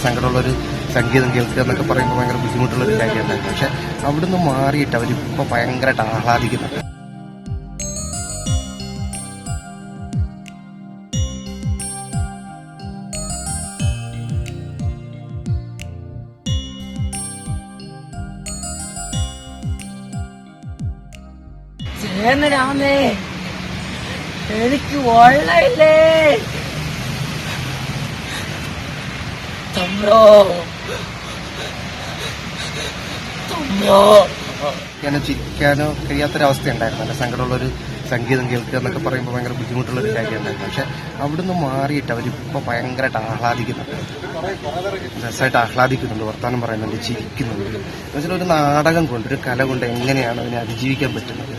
സങ്കടമുള്ളൊരു സംഗീതം കേൾക്കുക എന്നൊക്കെ പറയുമ്പോൾ ഭയങ്കര ബുദ്ധിമുട്ടുള്ളൊരു കാര്യമുണ്ടായിരുന്നു. പക്ഷെ അവിടുന്ന് മാറിയിട്ട് അവരിപ്പോൾ ഭയങ്കരമായിട്ട് ആഹ്ലാദിക്കുന്നുണ്ട്. ചേന്നരാമേ, എനിക്ക് വെള്ളമില്ലേ? തമ്പ്രോ തമ്പ്രോ ചിരിക്കാനോ ചിരിക്കാനോ കഴിയാത്തൊരവസ്ഥ ഉണ്ടായിരുന്നു. സങ്കടമുള്ളൊരു സംഗീതം കേൾക്കുക എന്നൊക്കെ പറയുമ്പോൾ ഭയങ്കര ബുദ്ധിമുട്ടുള്ളൊരു കാര്യമുണ്ടായിരുന്നു. പക്ഷെ അവിടുന്ന് മാറിയിട്ട് അവരിപ്പോൾ ഭയങ്കരമായിട്ട് ആഹ്ലാദിക്കുന്നുണ്ട്. രസമായിട്ട് ആഹ്ലാദിക്കുന്നുണ്ട്, വർത്തമാനം പറയുന്നുണ്ട്, ചിരിക്കുന്നുണ്ട്. എന്നുവെച്ചാൽ ഒരു നാടകം കൊണ്ട്, ഒരു കല കൊണ്ട് എങ്ങനെയാണ് അതിനെ അതിജീവിക്കാൻ പറ്റുന്നത്,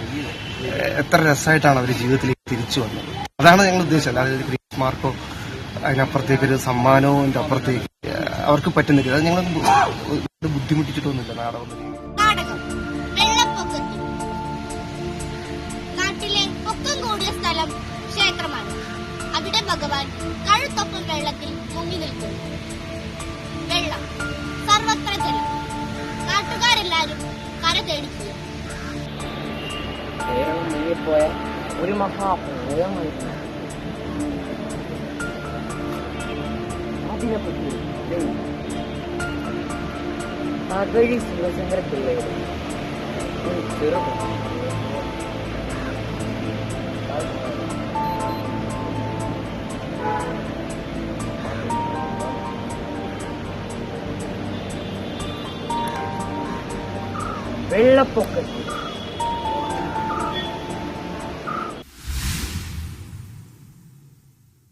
എത്ര രസമായിട്ടാണ് അവർ ജീവിതത്തിലേക്ക് തിരിച്ചു വന്നത്. അതാണ് ഞങ്ങൾ ഉദ്ദേശിച്ചത്. അതായത് ഒരു ഗ്രീസ് മാർക്കോ അതിനപ്പുറത്തേക്ക് ഒരു സമ്മാനവും അതിൻ്റെ അപ്പുറത്തേക്ക് അവർക്ക് പറ്റുന്നില്ല. അത് ഞങ്ങൾ ബുദ്ധിമുട്ടിച്ചിട്ടൊന്നുമില്ല. നാടകം നാട്ടിലെ പൊക്കം കൂടിയ സ്ഥലം ക്ഷേത്രമാണ്. അവിടെ ഭഗവാൻ കഴുത്തൊപ്പം വെള്ളത്തിൽ മുങ്ങി നിൽക്കുന്നു. വെള്ളം, സർവത്ര ജലം. നാട്ടുകാരെല്ലാരും കര തേടിപ്പോയി. മുങ്ങിപ്പോയ ഒരു മഹാപ്രളയമായിരുന്നു. അതിനെപ്പറ്റി തകഴി ശിവശങ്കര പിള്ളയുടെ ഒരു ചെറുപ്പം വെള്ളപ്പൊക്കത്തിൽ